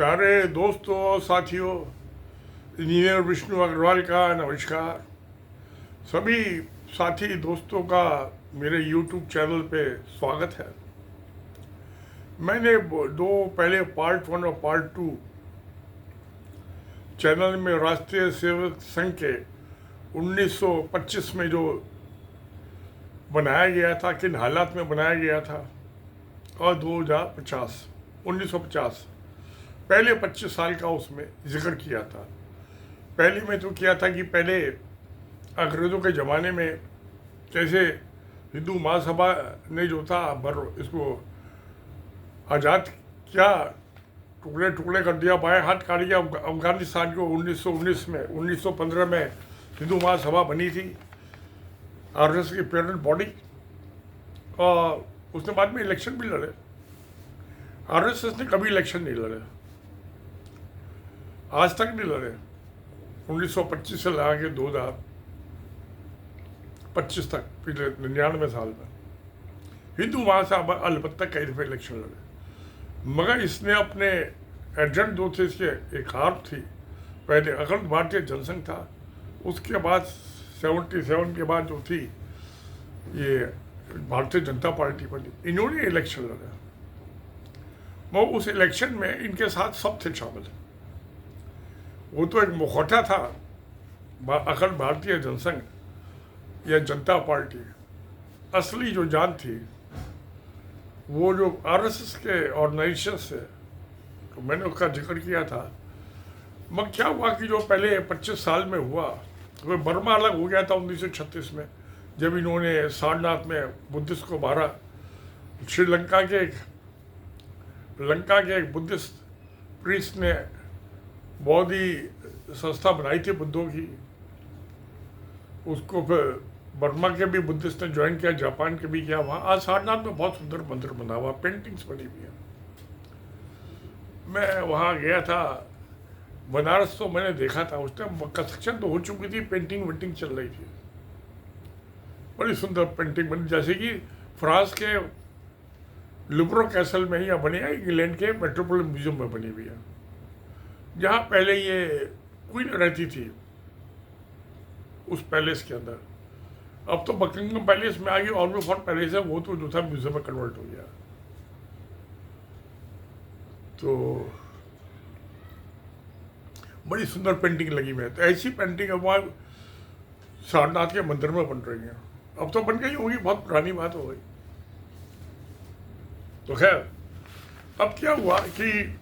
प्यारे दोस्तों और साथियों, इंजीनियर विष्णु अग्रवाल का नमस्कार। सभी साथी दोस्तों का मेरे YouTube चैनल पे स्वागत है। मैंने दो पहले पार्ट 1 और पार्ट 2 चैनल में राष्ट्रीय सेवक संघ के 1925 में जो बनाया गया था, किन हालात में बनाया गया था, और 1950 पहले 25 साल का उसमें जिक्र किया था। पहले में तो किया था कि पहले अंग्रेज़ों के ज़माने में कैसे हिंदू महासभा ने जो था इसको आज़ाद किया, टुकड़े टुकड़े कर दिया, बाएं हाथ काट दिया अफगानिस्तान को। 1915 में हिंदू महासभा बनी थी, आरएसएस की पेरेंट बॉडी, और उसने बाद में इलेक्शन भी लड़े। आरएसएस ने कभी इलेक्शन नहीं लड़े, आज तक नहीं लड़े। 1925 से लगा के 2025 तक, पिछले 99 साल में हिंदू महासभा अलबत्ता कई दफे इलेक्शन लड़े, मगर इसने अपने एजेंट जो थे, इसके एक हार थी। पहले अखिल भारतीय जनसंघ था, उसके बाद 77 के बाद जो थी ये भारतीय जनता पार्टी बनी। इन्होंने इलेक्शन लड़ा, वो उस इलेक्शन में इनके साथ सब थे शामिल। वो तो एक मुखौटा था अखिल भारतीय जनसंघ या जनता पार्टी। असली जो जान थी वो जो आरएसएस के ऑर्गेनाइजेशन से, तो मैंने उसका जिक्र किया था। मगर क्या हुआ कि जो पहले 25 साल में हुआ, वो बर्मा अलग हो गया था 1936 में, जब इन्होंने सारनाथ में बुद्धिस्ट को मारा। श्रीलंका के एक बुद्धिस्ट प्रीस्ट ने बहुत ही संस्था बनाई थी बुद्धों की, उसको फिर बर्मा के भी बुद्धिस्ट ने ज्वाइन किया, जापान के भी किया। वहाँ आज सारनाथ में बहुत सुंदर मंदिर बना हुआ, पेंटिंग्स बनी हुई है। मैं वहाँ गया था बनारस, तो मैंने देखा था उस टाइम कंस्ट्रक्शन तो हो चुकी थी, पेंटिंग वेंटिंग चल रही थी। बड़ी सुंदर पेंटिंग बनी, जैसे कि फ्रांस के लुब्रो कैसल में ही बनी है, इंग्लैंड के मेट्रोपोलिटन म्यूजियम में बनी हुई है, जहाँ पहले ये क्वीन रहती थी उस पैलेस के अंदर। अब तो बकिंगम पैलेस में आ गई, ऑर्बीफोर्ड पैलेस है, वो तो जो था म्यूजियम में कन्वर्ट हो गया। तो बड़ी सुंदर पेंटिंग लगी हुई है। तो ऐसी पेंटिंग अब वहाँ सारनाथ के मंदिर में बन रही है। अब तो बन गई होगी, बहुत पुरानी बात हो गई। तो खैर, अब क्या हुआ कि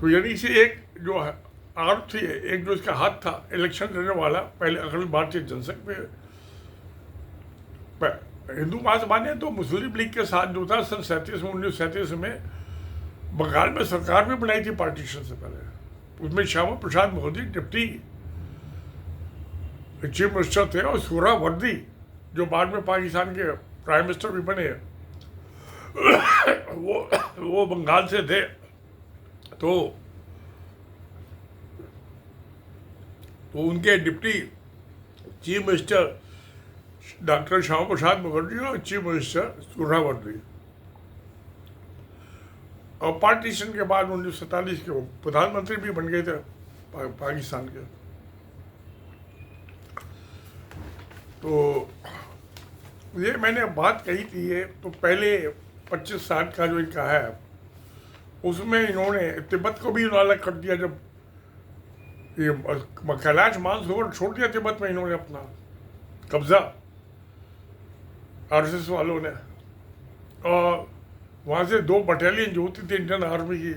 तो यानी से एक जो आर्ट थी, एक जो इसका हाथ था इलेक्शन लड़ने वाला, पहले अखिल भारतीय जनसंघ पे हिंदू महासभा ने तो मुस्लिम लीग के साथ जो था सन 1937 में बंगाल में सरकार भी बनाई थी पार्टीशन से पहले। उसमें Shyama Prasad Mukherjee deputy chief minister थे, और सोहरावर्दी जो बाद में पाकिस्तान के प्राइम मिनिस्टर भी बने, वो बंगाल से थे। तो उनके deputy chief minister doctor Shyama Prasad Mukherjee और चीफ मिनिस्टर सोहरावर्दी। और पार्टीशन के बाद 1947 के वो प्रधानमंत्री भी बन गए थे पाकिस्तान के। तो ये मैंने बात कही थी, ये तो पहले 25 साल का जो इनका है, उसमें इन्होंने तिब्बत को भी अलग कर दिया। जब ये कैलाश मानसरोवर छोड़ दिया तिब्बत में, इन्होंने अपना कब्जा आरएसएस वालों ने, और वहाँ से 2 बटालियन जो होती थी इंडियन आर्मी की,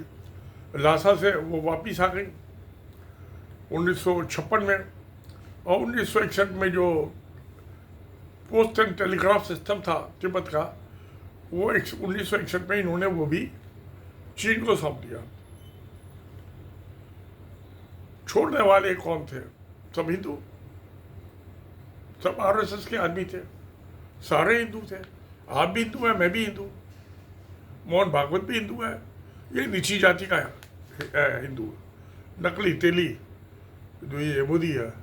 लासा से वो वापिस आ गई 1956 में। और 1961 में जो पोस्ट एंड टेलीग्राफ सिस्टम था तिब्बत का, वो 1961 में इन्होंने वो भी चीन को सौंप दिया। छोड़ने वाले कौन थे? सब हिंदू, सब आरएसएस के आदमी थे, सारे हिंदू थे। आप भी हिंदू हैं, मैं भी हिंदू, मोहन भागवत भी हिंदू है। ये नीची जाति का है हिंदू, नकली तेली जो ये मोदी है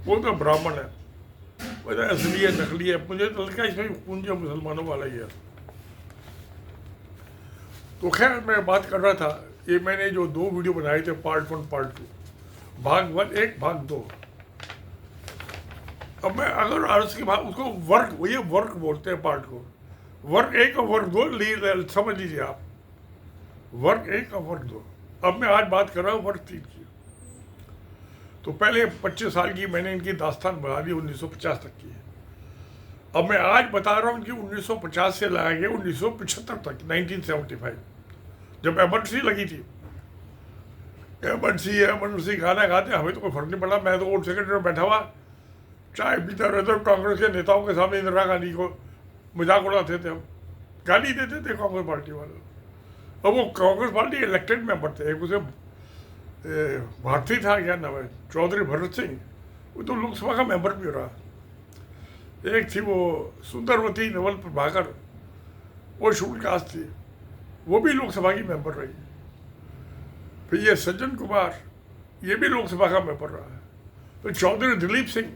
वो तो ब्राह्मण है, वो तो असली है, नकली है। मुझे तो लगता है इसमें पूंजी मुसलमानों वाला ही है। तो खैर मैं बात कर रहा था, ये मैंने जो 2 वीडियो बनाए थे, पार्ट 1 पार्ट 2, भाग 1 1 भाग 2। अब मैं अगर अर्ज की बात, उसको वर्क, ये वर्क बोलते हैं पार्ट को, वर्क 1 और वर्क 2 समझ लीजिए आप, वर्क 1 और वर्क 2। अब मैं आज बात कर रहा हूँ वर्क 3 की। तो पहले 25 साल की मैंने इनकी दास्तान बना दी 1950 तक की। अब मैं आज बता रहा हूँ कि 1950 से लगा के 1975 तक, 1975, जब एमरजेंसी लगी थी। एमरजेंसी गाना गाते, हमें तो कोई फर्क नहीं पड़ा। मैं तो वोट सेक्रेटरी में बैठा हुआ चाय पीता रहता, कांग्रेस के नेताओं के सामने इंदिरा गांधी को मजाक उड़ाते थे, हम गाली देते थे कांग्रेस पार्टी वाले। अब वो कांग्रेस पार्टी इलेक्टेड मेंबर थे, एक उसे भारती था, क्या नाम है, चौधरी भरत सिंह, वो तो लोकसभा का मेंबर भी रहा। एक थी वो सुंदरवती नवल प्रभाकर, वो शेड्यूल कास्ट थी, वो भी लोकसभा की मेंबर रही। फिर ये सज्जन कुमार, ये भी लोकसभा का मेंबर रहा है। तो चौधरी दिलीप सिंह,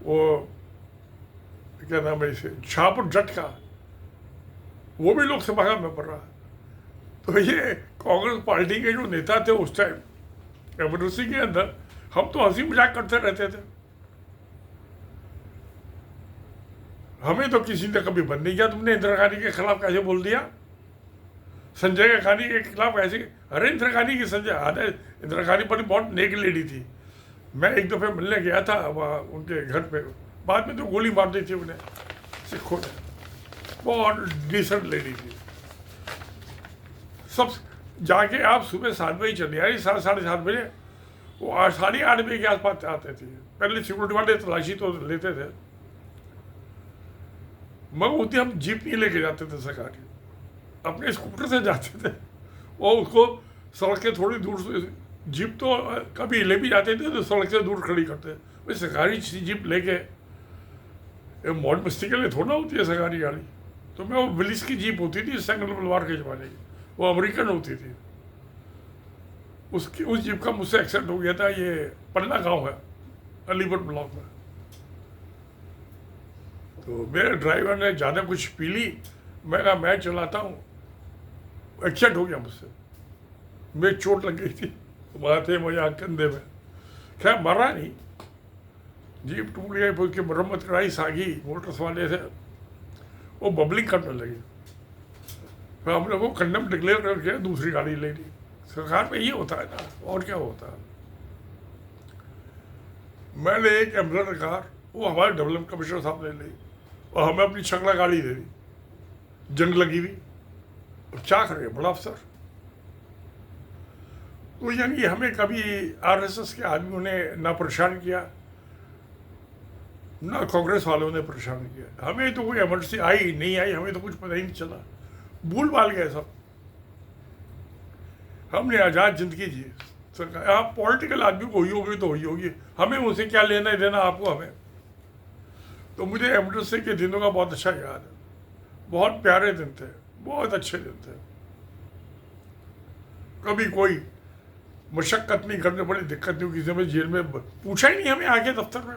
वो क्या नाम है इसे, शाहपुर जट का, वो भी लोकसभा का मेंबर रहा। तो ये कांग्रेस पार्टी के जो नेता थे उस टाइम एमरजेंसी के अंदर, हम तो हंसी मजाक करते रहते थे। हमें तो किसी ने कभी बंद नहीं किया, तुमने इंदिरा गांधी के खिलाफ कैसे बोल दिया, संजय गांधी के खिलाफ कैसे। अरे इंदिरा गांधी की, संजय आधा, इंदिरा गांधी पर बहुत नेक लेडी थी। मैं एक दफ़े मिलने गया था वहाँ उनके घर पे, बाद में तो गोली मार दी थी उन्हें सिखों ने। बहुत डिसेंट लेडी थी। सब जाके आप सुबह 7 बजे चले आए, 7:30 बजे, वो 8:30 बजे के आसपास आते थे। पहले सिक्योरिटी वाले तलाशी तो लेते थे, मगर उतनी हम जीप नहीं लेके जाते थे सरकारी, अपने स्कूटर से जाते थे। और उसको सड़क के थोड़ी दूर से, जीप तो कभी ले भी जाते थे तो सड़क से दूर खड़ी करते। भाई सरकारी जीप लेके, मौज मस्ती के लिए थोड़ा होती है सरकारी गाड़ी। तो मैं, वो विलिस की जीप होती थी सेंगल बलवार के ज़माने की, वो अमेरिकन होती थी। उस जीप का मुझसे एक्सीडेंट हो गया था। ये पन्ना गांव है अलीगढ़ ब्लॉक में। तो मेरे ड्राइवर ने ज़्यादा कुछ पी ली, मैं कहा मैं चलाता हूँ, एक्सीडेंट हो गया मुझसे। मेरी चोट लग गई थी माथे में या कंधे में, खैर मरा नहीं, जीप टूट गई। फिर उसकी मरम्मत कराई, सागी मोटर्स वाले थे, वो बबलिंग करने लगी। फिर हम लोग को कंडम डिक्लेयर करके दूसरी गाड़ी ले ली। सरकार में ये होता है ना, और क्या होता है। मैंने एक एम्बुलेंस कार, वो हमारे डेवलपमेंट कमिश्नर साहब ने ली और हमें अपनी छकला गाड़ी दे दी, जंग लगी हुई। अब क्या करें, बड़ा अफसर। तो यानी हमें कभी आरएसएस के आदमियों ने ना परेशान किया, ना कांग्रेस वालों ने परेशान किया। हमें तो कोई इमरजेंसी आई नहीं आई, हमें तो कुछ पता ही नहीं चला, भूल भाल गए सब। हमने आज़ाद जिंदगी जी। सरकार, आप पॉलिटिकल आदमी को हुई होगी तो हुई होगी, हमें उनसे क्या लेना देना आपको हमें। तो मुझे इमरजेंसी के दिनों का बहुत अच्छा याद है, बहुत प्यारे दिन थे, बहुत अच्छे दिन थे। कभी कोई मशक्कत नहीं करनी पड़ी, दिक्कत नहीं, किसी में जेल में पूछा ही नहीं हमें आके दफ्तर में।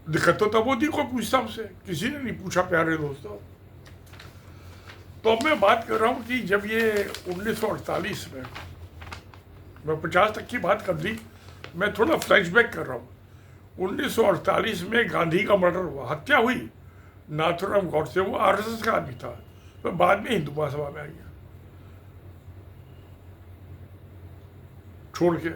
दिक्कत तो तब होती कोई पूछता हमसे, किसी ने नहीं पूछा प्यारे दोस्तों। तो अब मैं बात कर रहा हूँ कि जब ये 1948 में, मैं 50 तक की बात कर दी, मैं थोड़ा फ्लैशबैक कर रहा हूँ। 1948 में गांधी का मर्डर हुआ, हत्या हुई नाथूराम गौडसे, वो आरएसएस का आदमी था, तो बाद में हिंदू महासभा में आ गया छोड़ के,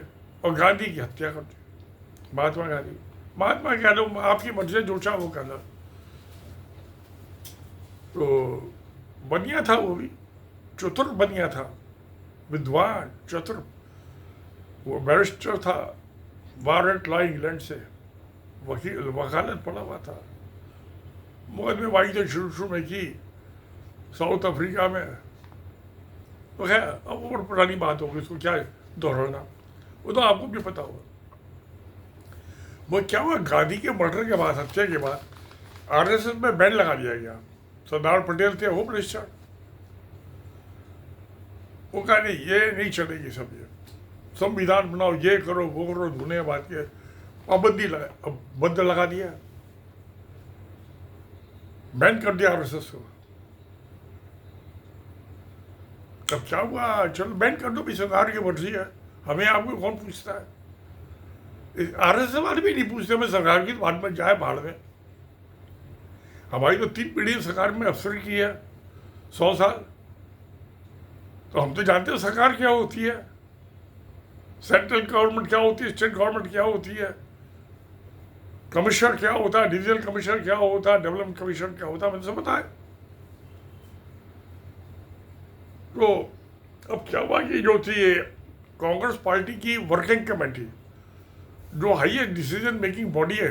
और गांधी की हत्या कर दी। महात्मा गांधी, महात्मा कह लो, आपकी मर्जी से जो चाह वो कहना। तो बनिया था, वो भी चतुर बनिया था, विद्वान चतुर, वो बैरिस्टर था, वारंट लॉ इंग्लैंड से, वकील, वकालत पढ़ा हुआ था, मुकदमेबाजी तो शुरू में की साउथ अफ्रीका में। तो खैर अब और पुरानी बात होगी, उसको क्या दोहराना, वो तो आपको भी पता होगा। वो क्या हुआ, गांधी के मर्डर के बाद, हत्या के बाद, आरएसएस में बैन लगा दिया गया। सरदार पटेल थे होम मिनिस्टर, वो कहा नहीं ये नहीं चलेगी, सब ये संविधान बनाओ, ये करो वो करो, धुने बात के पाबंदी लगा, अब बंद लगा दिया, बैन कर दिया आरएसएस को। तब क्या हुआ, चलो बैन कर दो, भी सरकार की मर्जी है, हमें आपको कौन पूछता है। आरएसएस वाले भी नहीं पूछते, हमें सरकार की बात में जाए भाड़ में। हमारी तो 3 पीढ़ी सरकार में अफसर की है, 100 साल, तो हम तो जानते हैं सरकार क्या होती है, सेंट्रल गवर्नमेंट क्या होती है, स्टेट गवर्नमेंट क्या होती है, कमिश्नर क्या होता है, डिविजनल कमिश्नर क्या होता है, डेवलपमेंट कमिश्नर क्या होता है, मुझे पता है। तो अब क्या हुआ कि जो थी ये कांग्रेस पार्टी की वर्किंग कमेटी, जो हाईएस्ट डिसीजन मेकिंग बॉडी है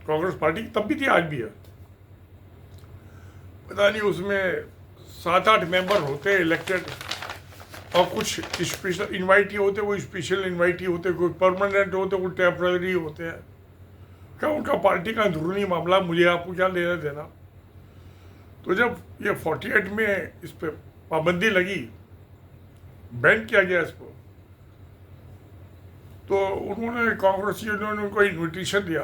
कांग्रेस पार्टी की, तब भी थी आज भी है, पता नहीं उसमें 7-8 मेंबर होते हैं इलेक्टेड, और कुछ स्पेशल इन्वाइटी होते, कोई स्पेशल इन्वाइटी होते, कोई परमानेंट होते, कोई टेम्पररी होते हैं। क्या उनका पार्टी का अंदरूनी मामला, मुझे आपको क्या लेना देना। तो जब ये 48 में इस पर पाबंदी लगी, बैन किया गया इसको, तो उन्होंने कांग्रेसियों ने उनको इन्विटेशन दिया,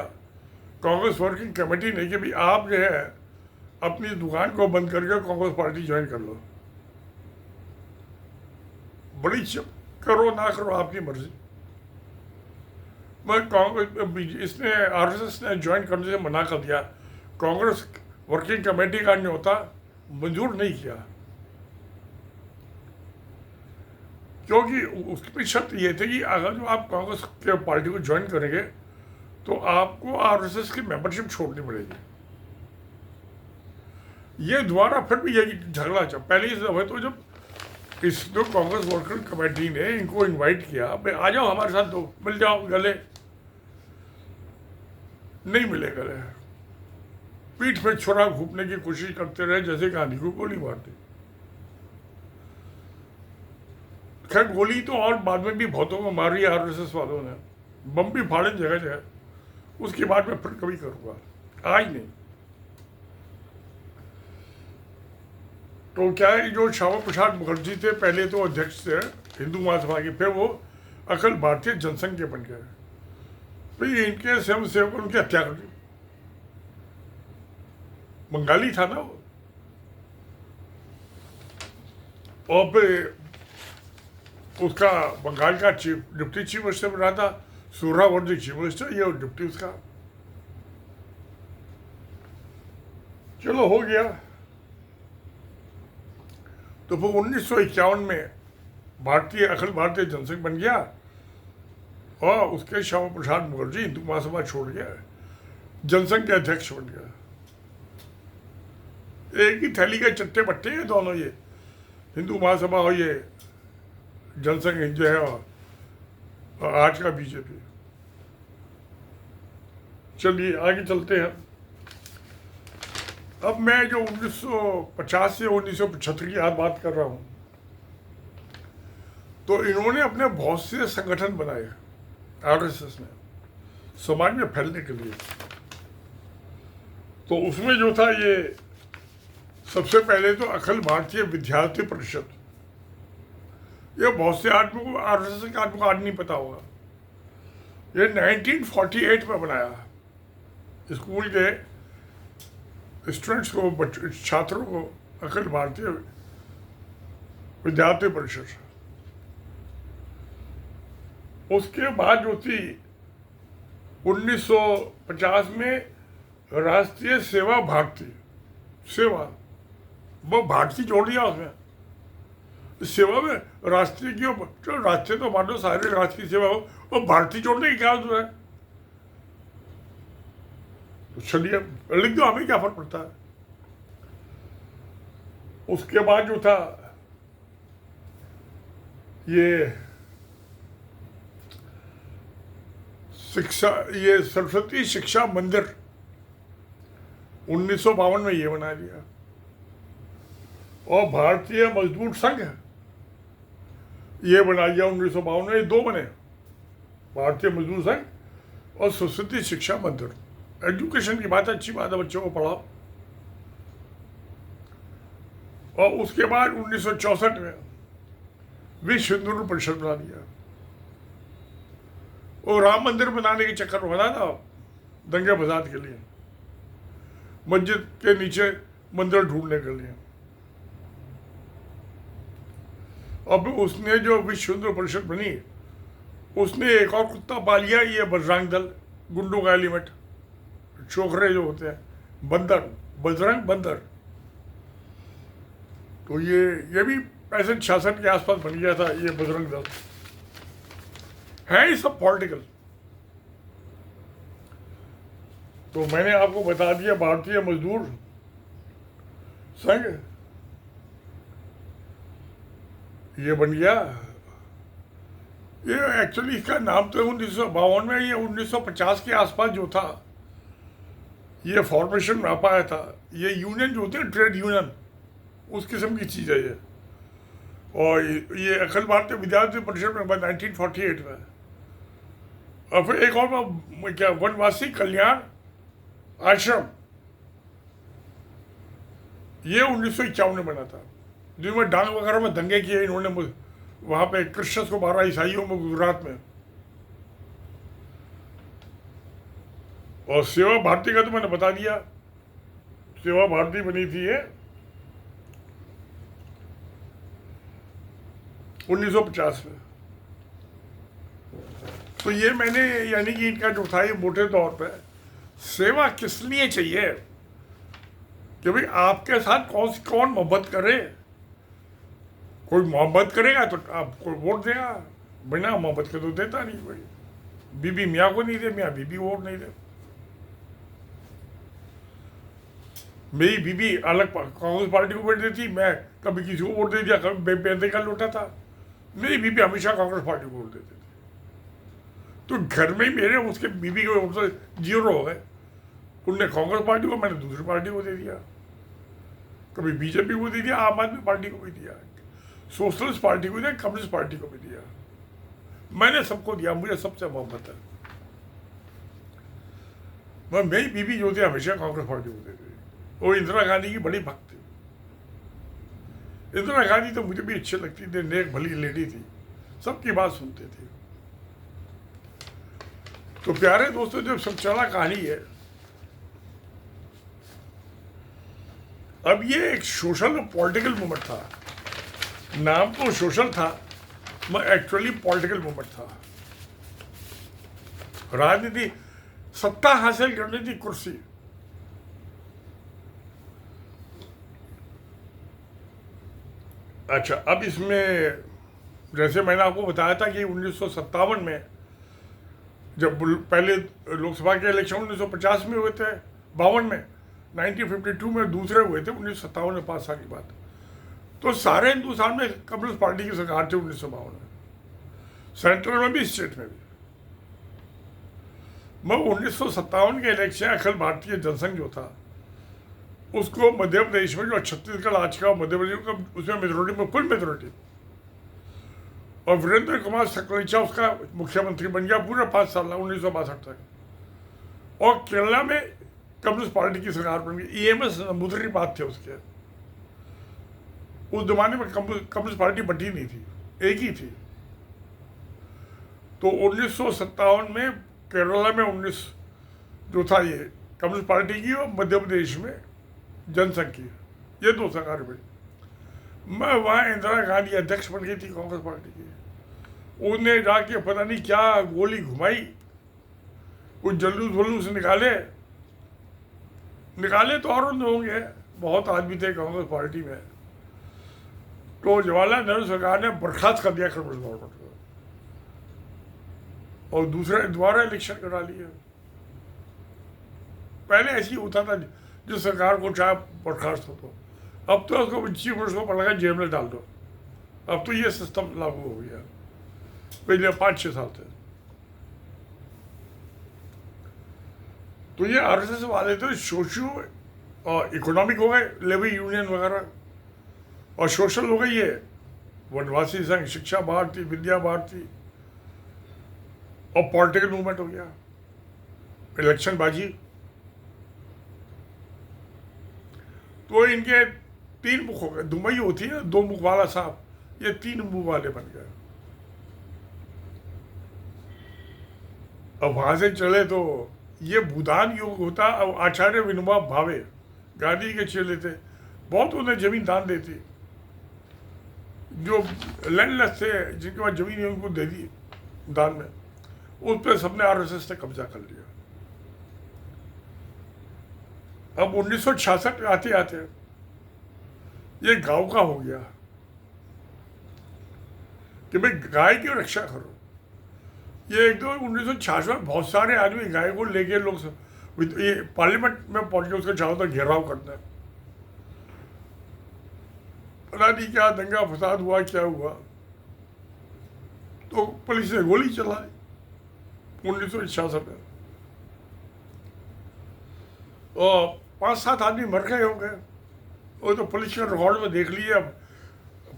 कांग्रेस वर्किंग कमेटी ने, कि भाई आप जो है अपनी दुकान को बंद करके कांग्रेस पार्टी ज्वाइन कर लो, बड़ी करो ना करो आपकी मर्जी। मैं कांग्रेस इसने आरएसएस ने ज्वाइन करने से मना कर दिया, कांग्रेस वर्किंग कमेटी का न्योता मंजूर नहीं किया, क्योंकि उसकी शर्त ये थी कि अगर जो आप कांग्रेस के पार्टी को ज्वाइन करेंगे तो आपको आरएसएस की मेंबरशिप छोड़नी पड़ेगी। ये दोबारा फिर भी यही झगड़ा चल, पहले इस दफे तो जब इस जो कांग्रेस वर्किंग कमेटी ने इनको इनवाइट किया, भाई आ जाओ हमारे साथ, दो मिल जाओ गले, नहीं मिले गले, पीठ में छुरा घूपने की कोशिश करते रहे, जैसे गांधी को गोली मार दी। खैर गोली तो और बाद में भी बहुतों को मारी आरएसएस वालों ने, बम भी फाड़े जगह जगह, उसकी बात मैं फिर कभी करूँगा, आज नहीं। तो क्या है, जो श्यामा प्रसाद मुखर्जी थे पहले तो अध्यक्ष थे हिंदू महासभा के, फिर वो अखिल भारतीय जनसंघ के बन गए, फिर इनके स्वयं सेवकों ने उनकी हत्या कर दी। बंगाली था ना वो, और फिर उसका बंगाल का डिप्टी चीफ मिनिस्टर बना था, सुहरावर्दी चीफ मिनिस्टर, ये डिप्टी उसका। चलो हो गया। तो फिर 1951 में अखिल भारतीय जनसंघ बन गया, और उसके श्यामा प्रसाद मुखर्जी हिंदू महासभा छोड़ गया, जनसंघ के अध्यक्ष बन गया। एक ही थैली के चट्टे बट्टे हैं दोनों, ये हिंदू महासभा और ये जनसंघ जो है, और आज का बीजेपी। चलिए आगे चलते हैं। अब मैं जो 1950 से 1975 की बात कर रहा हूँ, तो इन्होंने अपने बहुत से संगठन बनाए आरएसएस ने समाज में फैलने के लिए। तो उसमें जो था, ये सबसे पहले तो अखिल भारतीय विद्यार्थी परिषद, ये बहुत से आदमियों को, आरएसएस के आदमियों को आज नहीं पता होगा, ये 1948 में बनाया, स्कूल के स्टूडेंट्स को, छात्रों को अखिल भारतीय विद्यार्थी परिषद। उसके बाद जो थी 1950 में राष्ट्रीय सेवा भारती, सेवा वो भारती जोड़ दिया उसमें, सेवा में राष्ट्रीय क्यों, चलो राष्ट्रीय तो मान लो सारे राष्ट्र की सेवा हो, और भारतीय जोड़ने की क्या जरूरत है। तो चलिए लिख दो, हमें क्या फर्क पड़ता है। उसके बाद जो था ये शिक्षा, ये सरस्वती शिक्षा मंदिर 1952 में ये बना दिया, और भारतीय मजदूर संघ ये बना दिया 1952 में। ये दो बने, भारतीय मजदूर संघ और सरस्वती शिक्षा मंदिर। एजुकेशन की बात, अच्छी बात है, बच्चों को पढ़ाओ। और उसके बाद 1964 में विश्व हिंदू परिषद बना दिया, और राम मंदिर बनाने के चक्कर में बना था, दंगे फसाद के लिए, मस्जिद के नीचे मंदिर ढूंढने के लिए। अब उसने जो विश्व हिंदू परिषद बनी, उसने एक और कुत्ता पा लिया, ये बजरंग दल, गुंडों का एलिमेंट, छोकरे जो होते हैं, बंदर, बजरंग बंदर। तो ये भी 65-66 के आसपास बन गया था ये बजरंग दल। है ये सब पॉलिटिकल। तो मैंने आपको बता दिया, भारतीय मजदूर संघ ये बन गया। ये एक्चुअली इसका नाम तो 1952 में, ये 1950 के आसपास जो था ये फॉर्मेशन में आ पाया था। ये यूनियन जो होते हैं, ट्रेड यूनियन, उस किस्म की चीज़ है ये। और ये अखिल भारतीय विद्यार्थी परिषद में 1948 में। और फिर एक और क्या, वनवासी कल्याण आश्रम, ये 1951 में बना था, जिनमें डांग वगैरह में दंगे किए इन्होंने, वहाँ पे क्रिश्चियंस को मारा, ईसाइयों में, गुजरात में। और सेवा भारती का तो मैंने बता दिया, सेवा भारती बनी थी ये 1950 में। तो ये मैंने, यानी कि इनका जो था, ये मोटे तौर पे सेवा किस लिए चाहिए कि भाई आपके साथ कौन मोहब्बत करे। कोई मोहब्बत करेगा तो आपको वोट देगा, बिना मोहब्बत के तो देता नहीं कोई। बीबी मियाँ को नहीं दे, मियाँ बीबी वोट नहीं दे। मेरी बीबी अलग कांग्रेस पार्टी को वोट देती, मैं कभी किसी को वोट दे दिया, कभी बेंदे का लौटा था। मेरी बीबी हमेशा कांग्रेस पार्टी को वोट देती थी। तो घर में ही मेरे उसके बीबी के वोट तो 0 हो गए। उनने कांग्रेस पार्टी को, मैंने दूसरी पार्टी को दे दिया। कभी बीजेपी को दे दिया, आम आदमी पार्टी को भी दिया, सोशलिस्ट पार्टी को दिया, कम्युनिस्ट पार्टी को भी दिया। मैंने सबको दिया, मुझे सबसे मोहब्बत है। मेरी बीबी जो थी हमेशा कांग्रेस पार्टी को देती थी। वो इंदिरा गांधी की बड़ी भक्त थी। इंदिरा गांधी तो मुझे भी अच्छी लगती थी, नेक भली लेडी थी, सबकी बात सुनते थे। तो प्यारे दोस्तों, जब सब चला कहानी है, अब ये एक सोशल पॉलिटिकल मूवमेंट था। नाम तो सोशल था, मगर एक्चुअली पॉलिटिकल मूवमेंट था। राजनीति, सत्ता हासिल करनी थी, कुर्सी। अच्छा, अब इसमें जैसे मैंने आपको बताया था कि 1957 में जब पहले लोकसभा के इलेक्शन 1950 में हुए थे, 52 में, 1952 में दूसरे हुए थे 1957 में, 5 साल के बाद। तो सारे हिंदुस्तान में कम्युनिस्ट पार्टी की सरकार थी 1952 में, सेंट्रल में भी, स्टेट में भी। मगर 1957 के इलेक्शन अखिल भारतीय जनसंघ जो था, उसको मध्य प्रदेश में, जो छत्तीसगढ़ आज का मध्य प्रदेश का, उसमें मेजोरिटी में, फुल मेजोरिटी, और वीरेंद्र कुमार सकलेचा उसका मुख्यमंत्री बन गया पूरा 5 साल 1962 तक। और केरला में कम्युनिस्ट पार्टी की सरकार बन गई। EMS नंबूदरी बात थे उसके। उस जमाने में कम्युनिस्ट पार्टी बटी नहीं थी, एक ही थी। तो 1957 में केरला में 19 जो था ये कम्युनिस्ट पार्टी की, और मध्य प्रदेश में जनसंघ की, ये 2 सरकार बनी। मैं वहाँ इंदिरा गांधी अध्यक्ष बन गई थी कांग्रेस पार्टी की। उन्हें जाके पता नहीं क्या गोली घुमाई, कुछ जलूस वलूस निकाले तो और होंगे, बहुत आदमी थे कांग्रेस पार्टी में। तो जवाहरलाल नेहरू सरकार ने बर्खास्त कर दिया कम्युनिस्ट गवर्नमेंट को, और दूसरे दोबारा इलेक्शन करा लिया। पहले ऐसे ही होता था, जिस सरकार को चाहे बर्खास्त हो तो। अब तो उसको चीफ मिनिस्टर को पड़ा जेल में डाल दो। अब तो ये सिस्टम लागू हो गया, पहले 5-6 साल थे। तो ये RSS वाले तो सोशियो और इकोनॉमिक हो गए, लेबर यूनियन वगैरह, और सोशल हो गई ये वनवासी संघ, शिक्षा भारती, विद्या भारती, और पॉलिटिकल मूवमेंट हो गया, इलेक्शन बाजी। तो इनके 3 मुख हो गए। दुबई होती है 2 मुख वाला साहब, ये 3 मुख वाले बन गए। अब वहां से चले तो ये भूदान योग होता। अब आचार्य विनोबा भावे गांधी के चेले थे, बहुत उन्हें जमीन दान देती। जो लैंडलेस थे, जिनके पास जमीन है, उनको दे दी दान में, उस पर सबने आरएसएस ने कब्जा कर लिया। अब 1966 आते आते ये गांव का हो गया कि भाई गाय की रक्षा करो। ये एक दो 1966 में बहुत सारे आदमी गाय को लेके लोग ये पार्लियामेंट में पहुंच के उसके चारों तरफ घेराव करते हैं। पता नहीं क्या दंगा फसाद हुआ, क्या हुआ, तो पुलिस ने गोली चलाई 1966 में, और 5-7 आदमी मर गए होंगे। वो तो पुलिस के रिकॉर्ड में देख लिए। अब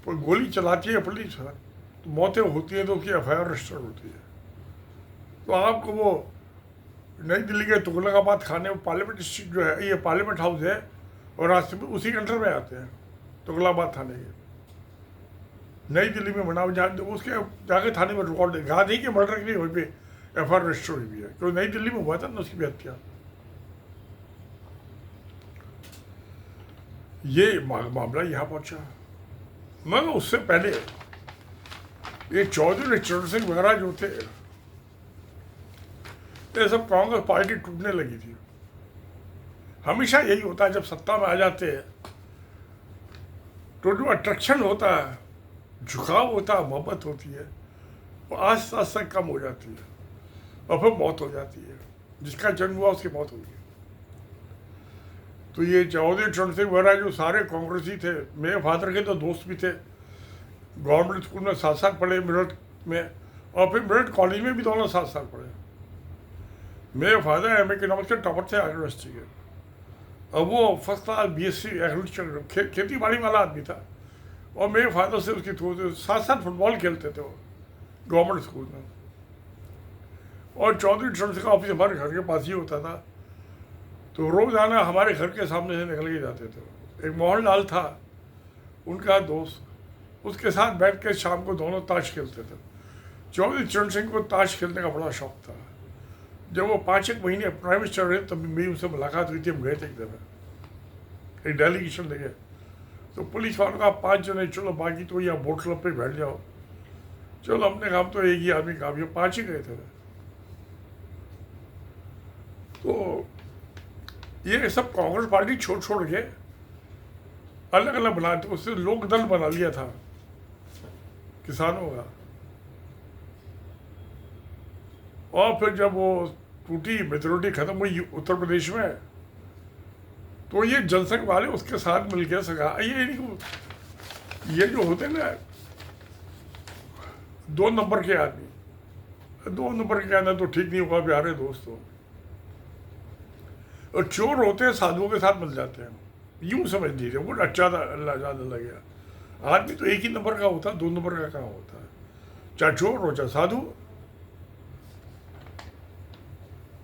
गोली चलाती है पुलिस, तो मौतें होती हैं तो उसकी FIR रजिस्टर होती है। तो आपको वो नई दिल्ली के तुगलकाबाद खाने में पार्लियामेंट स्ट्रीट जो है, ये पार्लियामेंट हाउस है, और रास्ते में उसी के अंडर में आते हैं तुगलकाबाद थाने के। नई दिल्ली में बनाओ जहाँ उसके जाके थाने में रिकॉर्ड है, गांधी के मर्डर के लिए वहीं पे FIR रजिस्टर हुई भी है, क्योंकि नई दिल्ली में हुआ था ना उसकी भी हत्या। ये मामला यहाँ पहुंचा। मगर उससे पहले ये चौधरी चरण सिंह वगैरह जो थे, ये सब कांग्रेस पार्टी टूटने लगी थी। हमेशा यही होता है, जब सत्ता में आ जाते हैं तो जो अट्रैक्शन होता है, झुकाव होता है, मोहब्बत होती है, वो आस्ते आस्ते कम हो जाती है, और फिर मौत हो जाती है। जिसका जन्म हुआ उसकी मौत हो गई। तो ये चौधरी चरण सिंह वगैरह जो सारे कांग्रेसी थे, मेरे फादर के तो दोस्त भी थे, गवर्नमेंट स्कूल में 7 साल पढ़े मेरठ में, और फिर मेरठ कॉलेज में भी दोनों 7 साल पढ़े। मेरे फादर MA इकोनॉमिक्स के टॉपर थे यूनिवर्सिटी के, और वो फर्स्ट क्लास BSc एग्रीकल्चर खेती बाड़ी वाला आदमी था। और मेरे फादर से उसकी थोड़ी साथ साथ फुटबॉल खेलते थे वो गवर्नमेंट स्कूल में। और चौधरी चरण सिंह का ऑफिस हमारे घर के पास ही होता था, तो रोज़ाना हमारे घर के सामने से निकल के जाते थे। एक मोहनलाल था उनका दोस्त, उसके साथ बैठ के शाम को दोनों ताश खेलते थे। चौधरी चरण सिंह को ताश खेलने का बड़ा शौक था। जब वो 5-1 महीने प्राइम मिनिस्टर रहे, तब मेरी उनसे मुलाकात हुई थी। हम गए थे एक दफा, एक डेलीगेशन लेके, तो पुलिस वालों का 5 जने, चलो बाकी तो या बोट क्लब पे बैठ जाओ। चलो अपने काम तो एक ही आदमी काम, ये 5 ही गए थे। तो ये सब कांग्रेस पार्टी छोड़ छोड़ के अलग अलग बना, तो उससे लोक दल बना लिया था किसानों का। और फिर जब वो टूटी, मेजोरिटी खत्म हुई उत्तर प्रदेश में, तो ये जनसंघ वाले उसके साथ मिलकर सका, ये जो होते हैं ना 2 नंबर के आदमी, 2 नंबर के आदमी तो ठीक नहीं होगा प्यारे दोस्तों। और चोर होते हैं साधुओं के साथ मिल जाते हैं, यूं समझ लीजिए। वो अच्छा था, अल्लाह ज़्यादा लग गया। आदमी तो एक ही नंबर का होता है, 2 नंबर का कहाँ होता है, चाहे चोर हो चाहे साधु।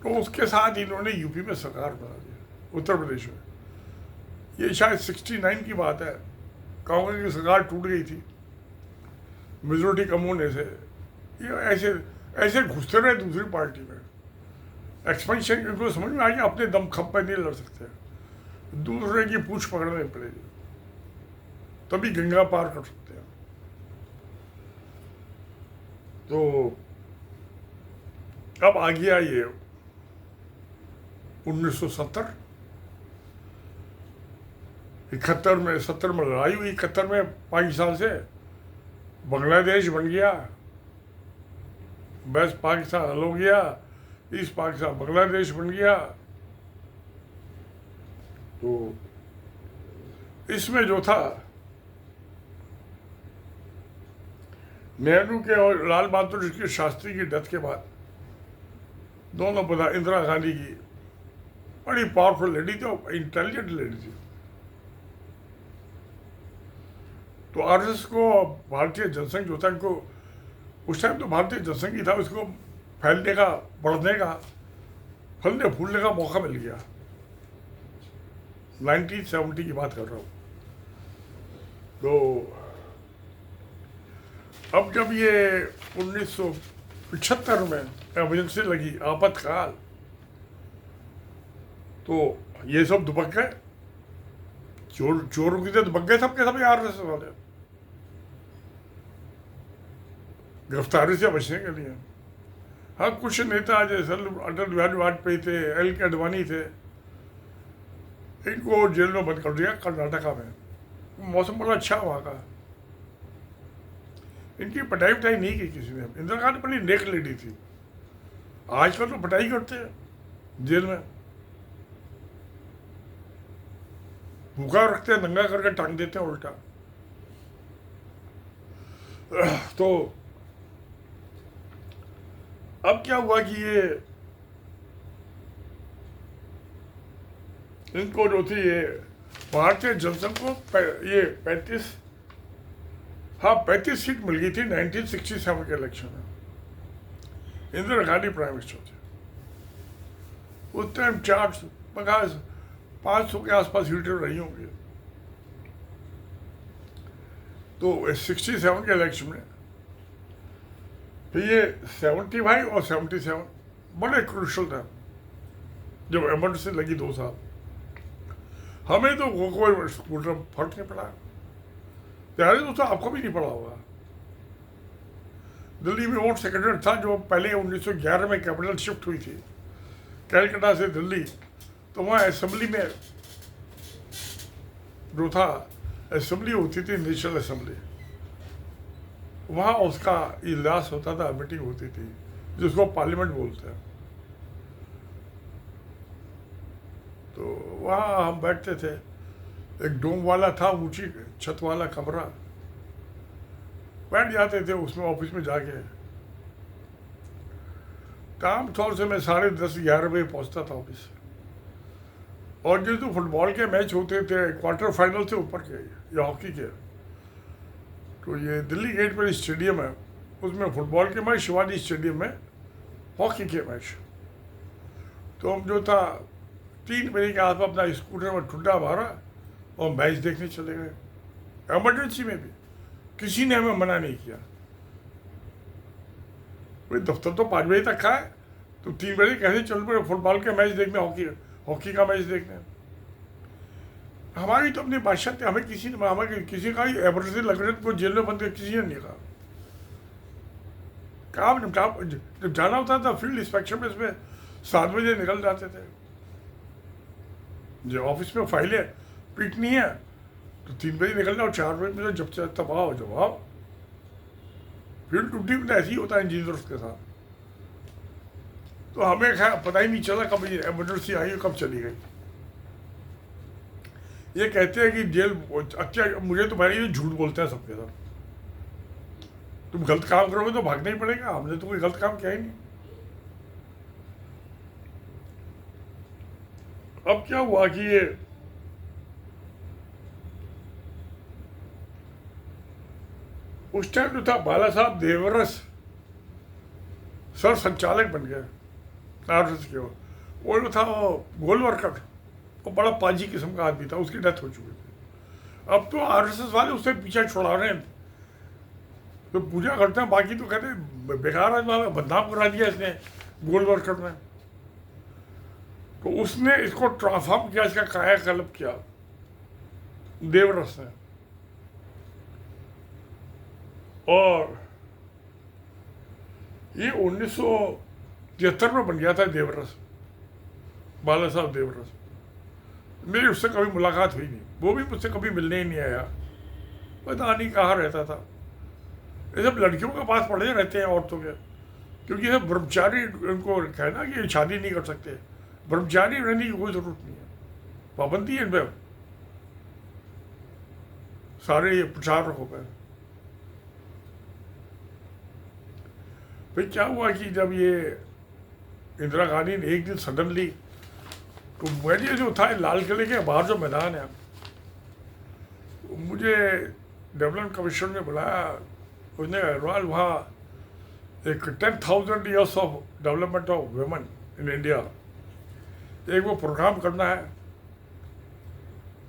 तो उसके साथ इन्होंने यूपी में सरकार बना दिया, उत्तर प्रदेश में। ये शायद 69 की बात है, कांग्रेस की सरकार टूट गई थी मेजोरिटी कम होने से। ये ऐसे ऐसे घुसते रहे दूसरी पार्टी में, एक्सपेंशन। इनको समझ में आ गया अपने दम खप पे नहीं लड़ सकते, दूसरे की पूछ पकड़नी पड़ेगी, तभी गंगा पार कर सकते हैं। तो अब आ गया ये 1970, 71 में, 70 में लड़ाई हुई। 71 में पाकिस्तान से बांग्लादेश बन गया, वेस्ट पाकिस्तान अलग हो गया, ईस्ट पाकिस्तान बांग्लादेश बन गया। तो इसमें जो था, नेहरू के और लाल बहादुर शास्त्री की डेथ के बाद दोनों पता, इंदिरा गांधी की बड़ी पावरफुल लेडी थी, इंटेलिजेंट लेडी थी। तो आरएसएस को, भारतीय जनसंघ जो था, इनको उस टाइम तो भारतीय जनसंघ ही था, उसको फैलने का, बढ़ने का, फलने फूलने का मौका मिल गया। 1970 की बात कर रहा हूँ। तो अब जब ये 1975 में इमरजेंसी लगी, आपातकाल, तो ये सब दुबक गए, चोर की तो दुबक गए सबके सब आरएसएस वाले। गिरफ्तारी से बचने के लिए। हाँ, कुछ नेता जैसे अटल बिहारी वाजपेयी थे, एल के अडवाणी थे, इनको जेल में बंद कर दिया कर्नाटका में। मौसम बड़ा अच्छा वहाँ का, इनकी पटाई वटाई नहीं की किसी ने। इंदिरा गांधी बड़ी नेक लेडी थी, आजकल तो पटाई करते हैं जेल में, भूखा रखते हैं, नंगा करके टांग देते हैं उल्टा। तो अब क्या हुआ कि ये इनको जो थी ये भारतीय जनसंघ को ये 35 सीट मिल गई थी 1967 के इलेक्शन में। इंदिरा गांधी प्राइम मिनिस्टर थे उस टाइम। 500 के आसपास सीटें रही होंगी। तो 67 के इलेक्शन में फिर ये 75 और 77 बड़े क्रूशल था, जब इमरजेंसी लगी 2 साल। हमें तो कोई स्कूटर फर्क नहीं पड़ा, प्यारे दोस्तों आपको भी नहीं पड़ा होगा। दिल्ली में वोट सेक्रेटरी था जो पहले 1911 में कैपिटल शिफ्ट हुई थी कैलकाटा से दिल्ली, तो वहाँ असेंबली में जो था, असेंबली होती थी नेशनल असेंबली, वहाँ उसका इजलास होता था, मीटिंग होती थी जिसको पार्लियामेंट बोलते हैं। तो वहाँ हम बैठते थे, एक डोम वाला था, ऊंची छत वाला कमरा, बैठ जाते थे उसमें ऑफिस में जाके। आम तौर से मैं 10:30-11 बजे पहुँचता था ऑफिस। और जो फुटबॉल के मैच होते थे क्वार्टर फाइनल से ऊपर के या हॉकी के, तो ये दिल्ली गेट पर स्टेडियम है, उसमें फुटबॉल के मैच, शिवाजी स्टेडियम में हॉकी के मैच। तो हम जो था 3 बजे के आसपास अपना स्कूटर में ठुड्डा मारा और मैच देखने चले गए। इमरजेंसी में भी किसी ने हमें मना नहीं किया। भाई दफ्तर तो 5 बजे तक का है, तो 3 बजे कैसे चल पड़े फुटबॉल के मैच देखने, हॉकी का मैच देखने। हमारी तो अपनी बादशाह थी, हमें किसी का ही इमरजेंसी लग रही को जेल में बंद कर किसी ने नहीं कहा। काम जब जाना होता था फील्ड इंस्पेक्शन में, इसमें 7 बजे निकल जाते थे। जो ऑफिस में फाइलें पीटनी है तो 3 बजे निकल जाओ, 4 बजे में जब तब आओ जब आओ। फील्ड ड्यूटी में ऐसे ही होता है इंजीनियर्स के साथ। तो हमें पता ही नहीं चला कब ये इमरजेंसी आई और कब चली गई। ये कहते हैं कि जेल अच्छा, मुझे तो भाई ये झूठ बोलते हैं सबके साथ। तुम गलत काम करोगे तो भागना ही पड़ेगा, हमने तो कोई गलत काम किया ही नहीं। अब क्या हुआ कि ये उस टाइम जो था बाला साहब देवरस सर संचालक बन गए आरएसएस के। वो जो था गोलवरकर, वो बड़ा पाजी किस्म का आदमी था, उसकी डेथ हो चुकी थी। अब तो आरएसएस वाले उससे पीछा छुड़ा रहे हैं, तो पूजा करते हैं, बाकी तो कहते हैं बेकार आदमी, बदनाम करा दिया इसने गोलवरकर ने। तो उसने इसको ट्रांसफॉर्म किया, इसका कायाकल्प किया देवरस ने। और ये 1973 में बन गया था देवरस, बाला साहब देवरस। मेरी उससे कभी मुलाकात हुई नहीं, वो भी मुझसे कभी मिलने ही नहीं आया, पता नहीं कहाँ रहता था। ये सब लड़कियों के पास पड़े रहते हैं औरतों के, क्योंकि ये ब्रह्मचारी उनको कहना कि शादी नहीं कर सकते, ब्रह्मचारी रहने की कोई जरूरत नहीं है, पाबंदी है इन पर सारे ये प्रचारकों पर। फिर क्या हुआ कि जब ये इंदिरा गांधी ने एक दिन सडनली, तो मुझे जो था लाल किले के बाहर जो मैदान है, मुझे डेवलपमेंट कमीशन ने बुलाया। उसने अग्रवाल वहाँ एक 10,000 years of development of women in India, एक वो प्रोग्राम करना है।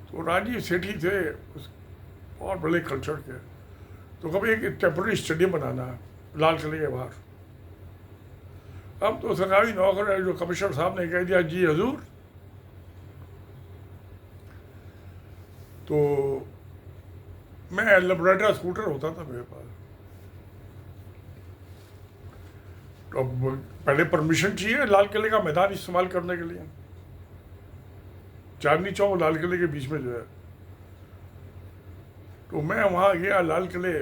तो राजीव सेठी थे और बड़े कल्चर के, तो कभी एक टेम्पररी स्टेडियम बनाना है लाल किले के बाहर। अब तो सरकारी नौकर है, जो कमिश्नर साहब ने कह दिया जी हजूर। तो मैं लेब्राडोर स्कूटर होता था मेरे पास, अब पहले परमिशन चाहिए लाल किले का मैदान इस्तेमाल करने के लिए, चांदनी चौक लाल किले के बीच में जो है। तो मैं वहाँ गया लाल किले,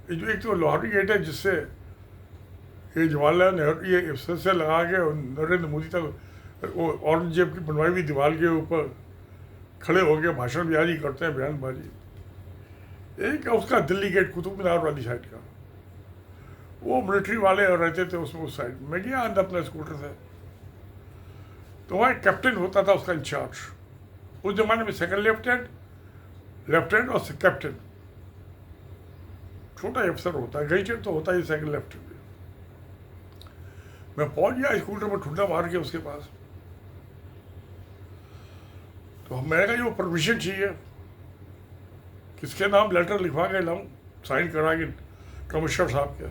जो एक तो लोहारी गेट है जिससे ये जवाहरलाल नेहरू ये से लगा के नरेंद्र मोदी तक वो औरंगजेब की बनवाई हुई दीवार के ऊपर खड़े होकर भाषण बयानी करते हैं, बयानबाजी। एक उसका दिल्ली गेट कुतुब मीनार वाली साइड का, वो मिलिट्री वाले रहते थे उसमें उस साइड में। गया अंदर अपने स्कूटर से, तो वहाँ एक कैप्टन होता था उसका इंचार्ज। उस जमाने में सेकंड लेफ्टिनेंट और कैप्टन, छोटा अफसर होता है, गई तो होता है सेकंड लेफ्टिनेंट। मैं पहुंच गया स्कूटर में ठुड्डा मार के उसके पास। तो मैंने कहा वो परमिशन चाहिए, किसके नाम लेटर लिखवा के लाऊं, साइन करा के कमिश्नर साहब के।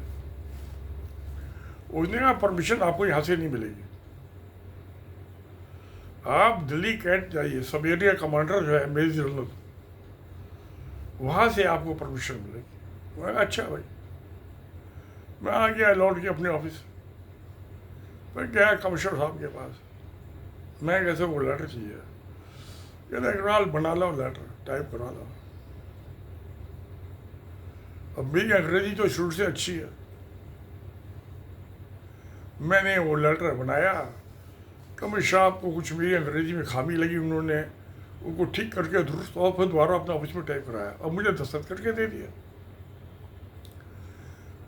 उसने कहा परमिशन आपको यहाँ से नहीं मिलेगी, आप दिल्ली कैंट जाइए, सब एरिया कमांडर जो है मेजर जनरल, वहाँ से आपको परमिशन मिलेगी। मैं अच्छा भाई, मैं आ गया लौट के अपने ऑफिस। मैं गया कमिश्नर साहब के पास, मैं कैसे वो लेटर चाहिए, कहते इकराल बना लो लेटर, टाइप करा लो। अब मेरी अंग्रेजी तो शुरू से अच्छी है, मैंने वो लेटर बनाया। कमिश्नर साहब को कुछ मेरी अंग्रेजी में खामी लगी, उन्होंने उनको ठीक करके दुरुस्त और फिर दोबारा अपने ऑफिस में टाइप कराया और मुझे दस्तखत करके दे दिया।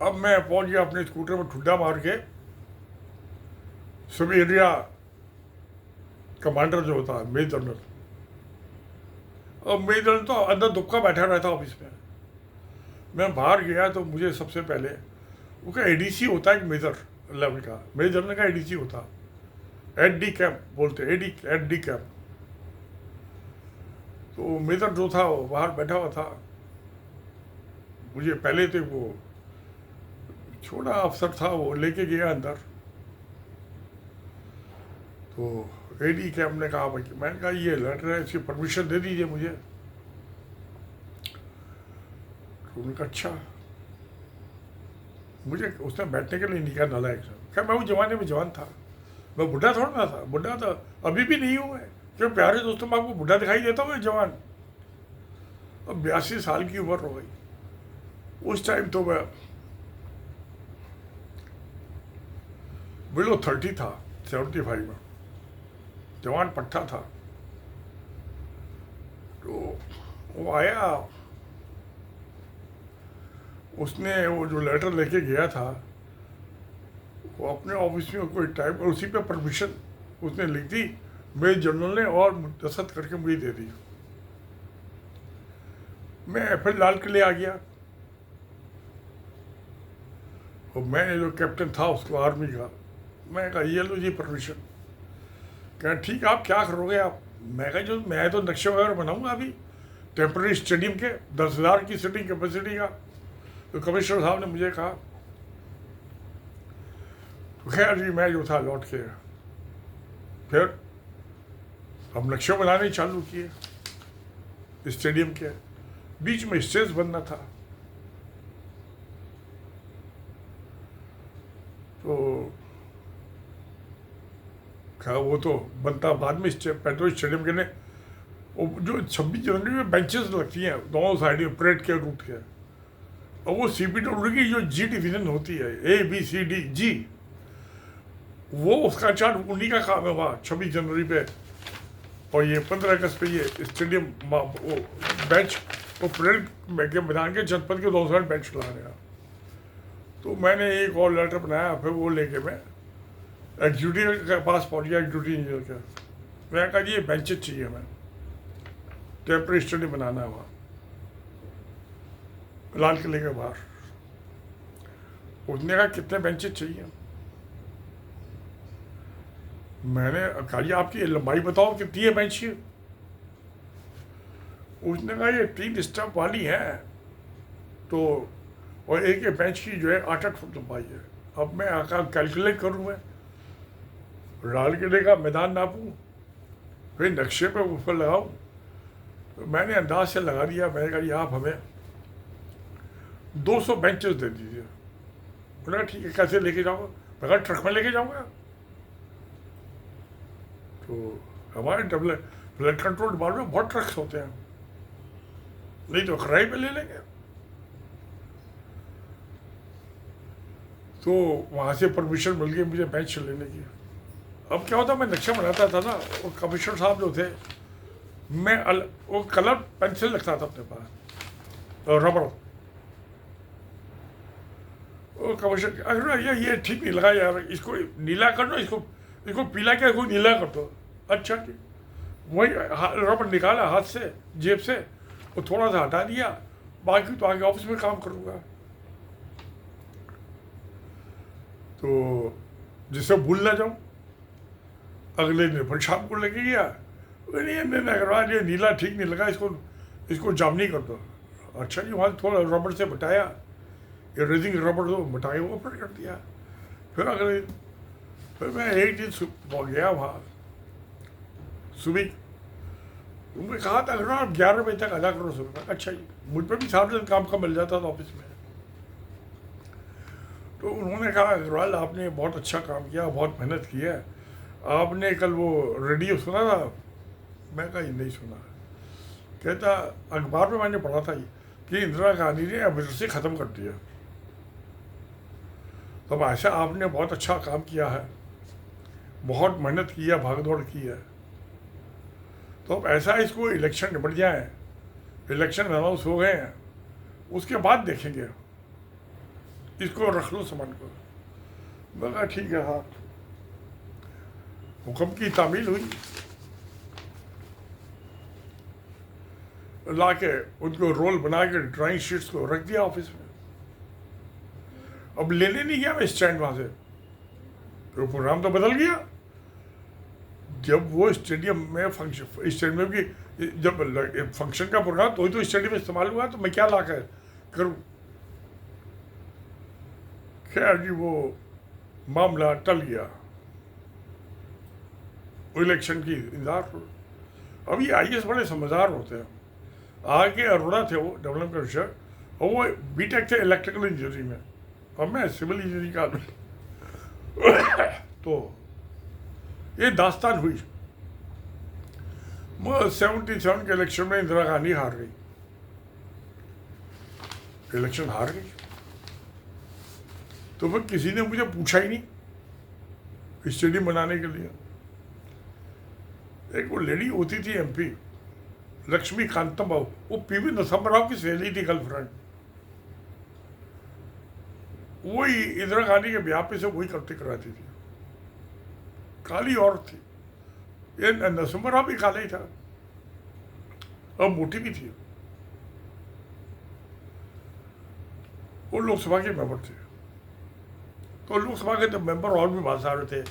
अब मैं पहुंच गया अपने स्कूटर में ठुड्डा मार के, सब एरिया कमांडर जो होता है मेजर जनरल, और मेजर जनरल तो अंदर दुबका बैठा रहता ऑफिस में। मैं बाहर गया तो मुझे सबसे पहले उसका एडीसी होता है, एक मेजर लेवल का, मेजर जनरल का एडीसी होता, एडी कैंप बोलते, एडी कैंप। तो मेजर जो था वो बाहर बैठा हुआ था। मुझे पहले तो वो छोटा अफसर था, वो लेके गया अंदर। तो एडी कैंप ने कहा भाई, मैंने कहा ये लेटर है, इसकी परमिशन दे दीजिए मुझे। तो उन्होंने कहा अच्छा। मुझे उसने बैठने के लिए नहीं कहा, नालायक था। क्या मैं उस जमाने में जवान था, मैं बुढ़ा थोड़ा ना था, बुढ़ा तो अभी भी नहीं हूँ मैं। क्यों प्यारे दोस्तों, मैं आपको बुढ़ा दिखाई देता हूँ जवान। अब 82 साल की उम्र हो गई। उस टाइम तो मैं बिलो 30 था, 75 में जवान पट्टा था। तो वो आया, उसने वो जो लेटर लेके गया था वो अपने ऑफिस में कोई टाइप, और उसी पे परमिशन उसने लिख दी मेजर जनरल ने, और दस्तखत करके मुझे दे दी। मैं फिर लाल किले आ गया, और मैंने जो कैप्टन था उसको आर्मी का, मैं कहा ये लो जी परमिशन। कहा ठीक, आप क्या करोगे आप? मैं कहा जो मैं तो नक्शे वगैरह बनाऊंगा अभी टेम्पररी स्टेडियम के 10,000 की सीटिंग कैपेसिटी का। तो कमिश्नर साहब ने मुझे कहा, तो खैर जी मैं जो था लौट के फिर हम नक्शे बनाने चालू किए। स्टेडियम के बीच में स्टेज बनना था, तो क्या वो तो बनता बाद में, पेट्रोल स्टेडियम के ने वो जो 26 जनवरी में बेंचेस लगती हैं दोनों साइड में परेड के रूट के, और वो CPW की जो G डिवीजन होती है, ABCD-G, वो उसका चार्ट उन्हीं का काम है वहाँ 26 जनवरी पे। और ये 15 अगस्त पे ये स्टेडियम वो बेंच, वो परेड के मैदान के जनपद के 2 साइड बेंच ला रहे। तो मैंने एक और लेटर बनाया, फिर वो लेके मैं एग्जीक्यूटिव के पास पहुँच गया, एग्जीक्यूटिव इंजीनियर का। मैंने कहा ये बेंचेज चाहिए, मैं टेम्पररी स्टेडियम बनाना है वहाँ लाल किले के बाहर। उसने कहा कितने बेंचेज चाहिए? मैंने कहा ये आपकी लंबाई बताओ कितनी है बेंच की? उसने कहा ये 3 स्टंप वाली है, तो और एक बेंच की जो है 8-8 फुट लंबाई है। अब मैं आकर कैलकुलेट करूँ, मैं लाल किले का मैदान नापूँ, फिर नक्शे पे ऊपर लगाऊँ। तो मैंने अंदाज से लगा दिया। मैंने कहा ये आप हमें 200 बेंचेस दे दीजिए। उन्होंने कहा ठीक है, कैसे लेके जाओ? मैं कहा ट्रक में लेके जाऊंगा। तो हमारे फ्लड कंट्रोल डिपार्टमेंट में बहुत ट्रक्स होते हैं, नहीं तो किराए पे ले लेंगे। तो वहाँ से परमिशन मिल गई मुझे बेंच लेने की। अब क्या होता, मैं नक्शा बनाता था ना, और कमिश्नर साहब जो थे, वो कलर पेंसिल रखता था अपने पास और रबड़। वो कमिश्नर अरे ये ठीक नहीं लगा यार, इसको नीला कर दो, इसको पीला क्या, इसको नीला कर दो। अच्छा ठीक, वही रबड़ निकाला हाथ से जेब से, वो थोड़ा सा हटा दिया, बाकी तो आगे ऑफिस में काम करूँगा। तो जिससे भूल ना जाऊँ। अगले दिन फिर शाम को लेके गया, नहीं अग्रवाल ये नीला ठीक नहीं लगा, इसको जामनी कर दो। अच्छा जी, वहाँ थोड़ा रबड़ से बटाया, ये रेजिंग रबड़ दो बटाए, वो फिर कर दिया। फिर अगले दिन फिर मैं एक दिन गया वहाँ सुबह, उन्होंने कहा था अगर आप 11 बजे तक अदा करो सुबह। अच्छा जी, मुझ पर भी 7 दिन काम का मिल जाता था ऑफिस में। तो उन्होंने कहा अग्रवाल आपने बहुत अच्छा काम किया, बहुत मेहनत की है, आपने कल वो रेडियो सुना था? मैं कहा नहीं सुना। कहता अखबार में मैंने पढ़ा था कि इंदिरा गांधी ने एमरजेंसी ख़त्म कर दिया। तो ऐसा आपने बहुत अच्छा काम किया है, बहुत मेहनत की है, भागदौड़ की है, तो अब ऐसा इसको इलेक्शन निपट जाए, इलेक्शन अनाउंस हो गए हैं, उसके बाद देखेंगे, इसको रख लो सामान को। मैं कहा ठीक है। हाँ, हुक्म की तामील हुई, ला के उनको रोल बना के ड्राइंग शीट्स को रख दिया ऑफिस में। अब लेने नहीं गया मैं स्टैंड वहाँ से, तो प्रोग्राम तो बदल गया। जब वो स्टेडियम में फंक्शन, स्टेडियम की जब फंक्शन का प्रोग्राम तो स्टेडियम में इस्तेमाल हुआ, तो मैं क्या ला कर करूँ। खैर जी, वो मामला टल गया, वो इलेक्शन की इंतजार हो। अभी IAS बड़े समझदार होते हैं। आगे अरोड़ा थे वो डेवलपमेंट कमिश्नर, और वो बीटेक थे इलेक्ट्रिकल इंजीनियरिंग में, और मैं सिविल इंजीनियरिंग का तो ये दास्तान हुई। 77 के इलेक्शन में इंदिरा गांधी हार गई, इलेक्शन हार गई। तो फिर किसी ने मुझे पूछा ही नहीं स्टेडियम बनाने के लिए। एक वो लेडी होती थी MP, लक्ष्मी कांतम बाबू, वो PV नरसिम्हा की सहेली थी, गर्लफ्रेंड। वही इंदिरा गांधी के ब्याह पे से वही करती कराती थी। काली औरत थी, ये नरसिम्हा भी काला ही था और मोटी भी थी। वो लोकसभा के मेंबर थे। तो लोकसभा के तो मेंबर और भी बहुत सारे थे,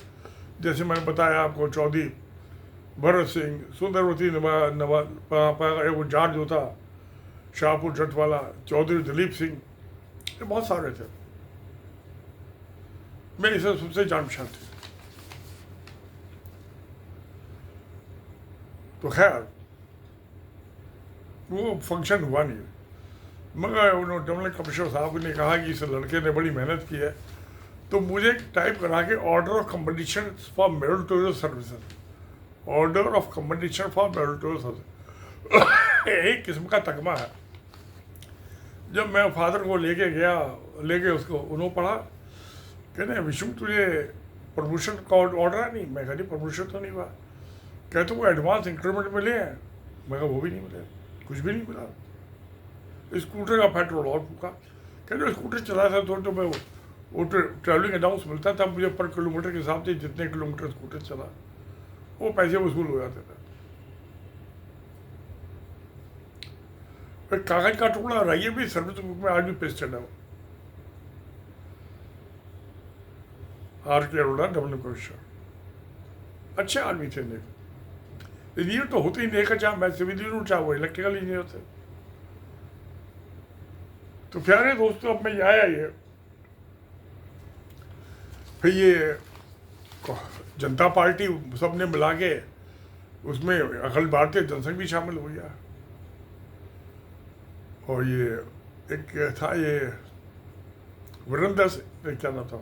जैसे मैंने बताया आपको, चौधरी भरत सिंह, सुंदरवती वो जाट जो था शाहपुर जट वाला, चौधरी दिलीप सिंह, ये बहुत सारे थे। मेरे से सबसे जान पहचान थे। तो खैर वो फंक्शन हुआ नहीं, मगर उन्होंने डेवलपमेंट कमिश्नर साहब ने कहा कि इस लड़के ने बड़ी मेहनत की है, तो मुझे टाइप करा के order of competition for meritorial services, order of competition for meritorial service, एक किस्म का तगमा है। जब मैं फादर को लेके उसको उन्होंने पढ़ा, कहते विष्णु तुझे प्रमोशन का ऑर्डर है? नहीं। मैं कहती प्रमोशन तो नहीं हुआ। कहते वो एडवांस इंक्रीमेंट मिले हैं? मैं कहा वो भी नहीं मिले, कुछ भी नहीं मिला। स्कूटर का पेट्रोल और फूका। कहते स्कूटर चला था तो मैं वो ट्रैवलिंग अलाउंस मिलता था मुझे पर किलोमीटर के हिसाब से, जितने किलोमीटर स्कूटर चला वो पैसे वसूल हो जाते थे। फिर कागज का टुकड़ा रहिए भी सर्विस बुक में आज भी पेस्टेड है। RK अरोड़ा डेवलपमेंट कमिश्नर, अच्छे आदमी थे। इंजीनियर तो होते ही नहीं, चाहे मैं सिविल इंजीनियर चाहे वो इलेक्ट्रिकल इंजीनियर थे। तो प्यारे दोस्तों, अब मैं आया ये, फिर ये जनता पार्टी सबने मिला के उसमें अखिल भारतीय जनसंघ भी शामिल हो गया, और ये एक था ये वीरेंद्र सिंह, क्या नाम था,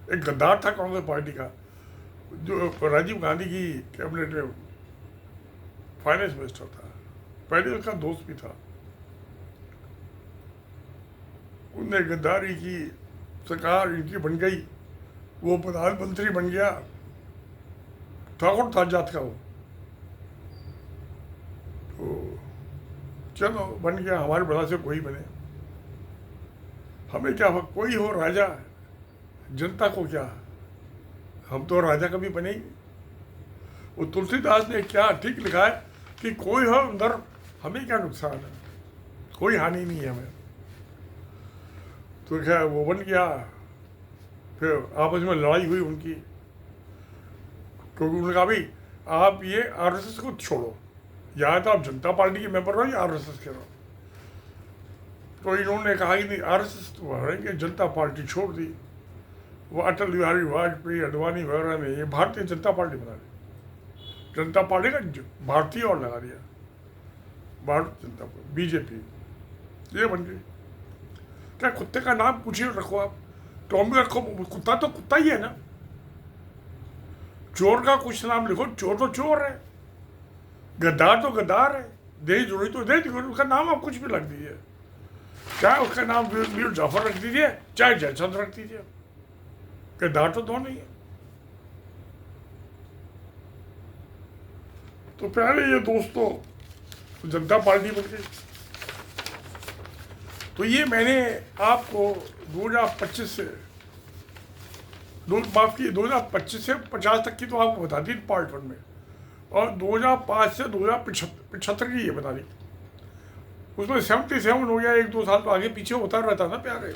एक गद्दार था कांग्रेस पार्टी का, जो राजीव गांधी की कैबिनेट में फाइनेंस मिनिस्टर था, पहले उसका दोस्त भी था। उनने गद्दारी की, सरकार इनकी बन गई, वो प्रधानमंत्री बन गया, ठाकुर था जात का वो, तो चलो बन गया, हमारे बड़ा से कोई बने, हमें क्या, कोई हो राजा, जनता को क्या, हम तो राजा कभी बने ही। वो तुलसीदास ने क्या ठीक लिखा है कि कोई हो अंदर, हमें क्या नुकसान है, कोई हानि नहीं है हमें। तो क्या वो बन गया, फिर आपस में लड़ाई हुई उनकी, क्योंकि उन्होंने कहा भाई आप ये आरएसएस को छोड़ो, या तो आप जनता पार्टी के मेंबर रहो या आरएसएस के रहो। तो इन्होंने कहा कि नहीं आरएसएस तो रहेंगे, जनता पार्टी छोड़ दी। वो अटल बिहारी वाजपेयी, अडवाणी वगैरह ने ये भारतीय जनता पार्टी बना दी, जनता पार्टी का भारतीय और लगा दिया, भारतीय जनता पार्टी, बीजेपी ये बन गई। क्या कुत्ते का नाम कुछ ही रखो आप, टॉमी रखो, कुत्ता तो कुत्ता ही है ना। चोर का कुछ नाम लिखो, चोर तो चोर है, गद्दार तो गद्दार है, देशद्रोही तो देशद्रोही, उसका नाम आप कुछ भी रख दीजिए, चाहे उसका नाम मीर जाफर रख दीजिए, चाहे जयचंद रख दीजिए, गद्दार तो दोनों ही है। तो पहले ये दोस्तों जनता पार्टी बन गई। तो ये मैंने आपको 2025 से 2025 से 50 तक की तो आपको बता दी पार्ट 1 में, और 2005 से 2075 की ये बता दी। उसमें 77 हो गया, 1-2 साल तो आगे पीछे होता रहता ना प्यारे।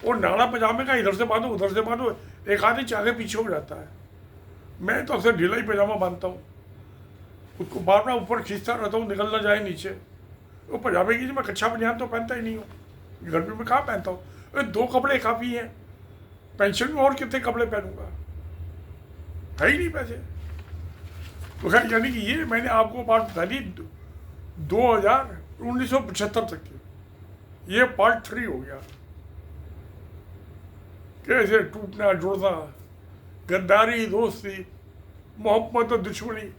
और नाड़ा पजामे का इधर से बांधो उधर से बांधो, एक आध इंच आगे पीछे हो जाता है। मैं तो अक्सर ढीला ही पजामा बांधता हूँ, उसको बार बार ऊपर खींचता रहता हूँ, निकल ना जाए नीचे। वो पजामे की मैं कच्चा बनियान तो पहनता ही नहीं हूँ, गर्मी में कहाँ पहनता हूँ। 2 कपड़े काफ़ी हैं, पेंशन में और कितने कपड़े पहनूंगा, है ही नहीं पैसे। तो खैर यानी कि ये मैंने आपको बात बता दी 1975 तक की, ये पार्ट 3 हो गया। कैसे टूटना जुड़ना, गद्दारी दोस्ती, मोहब्बत और दुश्मनी,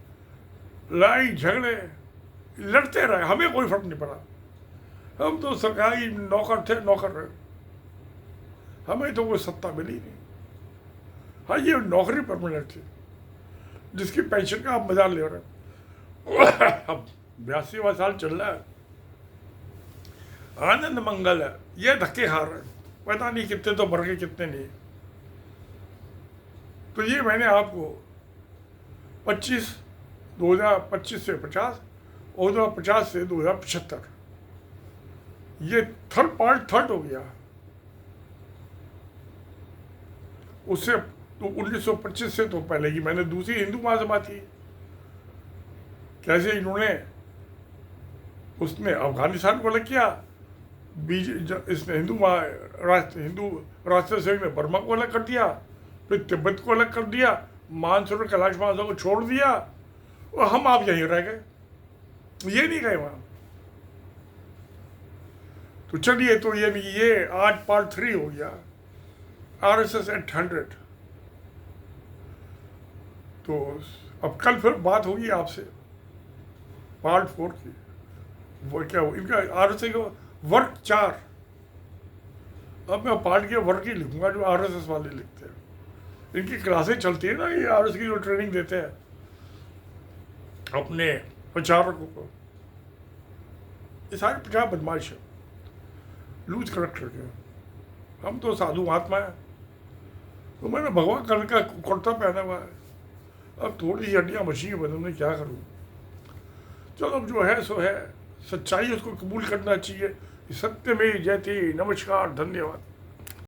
लड़ाई झगड़े, लड़ते रहे, हमें कोई फर्क नहीं पड़ा। हम तो सरकारी नौकर थे, नौकर रहे, हमें तो कोई सत्ता मिली नहीं। हाँ ये नौकरी परमानेंट थी, जिसकी पेंशन का आप मजा ले रहे हैं। अब 82वां साल चल रहा है, आनंद मंगल है, ये धक्के खा रहे हैं, पता नहीं कितने तो भर के कितने नहीं। तो ये मैंने आपको 2025 से 50 और 2050 से 2075 ये पार्ट थर्ड हो गया। उससे तो 1925 से तो पहले की मैंने दूसरी हिंदू महासभा थी, कैसे इन्होंने उसने अफगानिस्तान को अलग किया, इसने हिंदू राष्ट्र संघ ने बर्मा को अलग कर दिया, फिर तिब्बत को अलग कर दिया, मानसरोवर कैलाश मानसरोवर को छोड़ दिया, और हम आप यहीं रह गए, ये नहीं गए वहाँ। तो चलिए, तो ये आज पार्ट 3 हो गया, RSS at 100। तो अब कल फिर बात होगी आपसे पार्ट 4 की। वो क्या हो इनका RSS का वर्ग 4, अब मैं पार्ट के वर्ग ही लिखूंगा जो RSS वाले लिखते हैं। इनकी क्लासें चलती है ना, ये RSS की जो ट्रेनिंग देते हैं अपने प्रचारकों को, ये सारे प्रचार बदमाश है, लूज करेक्टर के। हम तो साधु महात्मा है, तो मैंने भगवान कर्ण का कुर्ता पहना हुआ है, अब थोड़ी सी हड्डियाँ बची हैं बदन में, क्या करूँ। चलो अब जो है सो है, सच्चाई उसको कबूल करना चाहिए। सत्य में जयते। नमस्कार, धन्यवाद।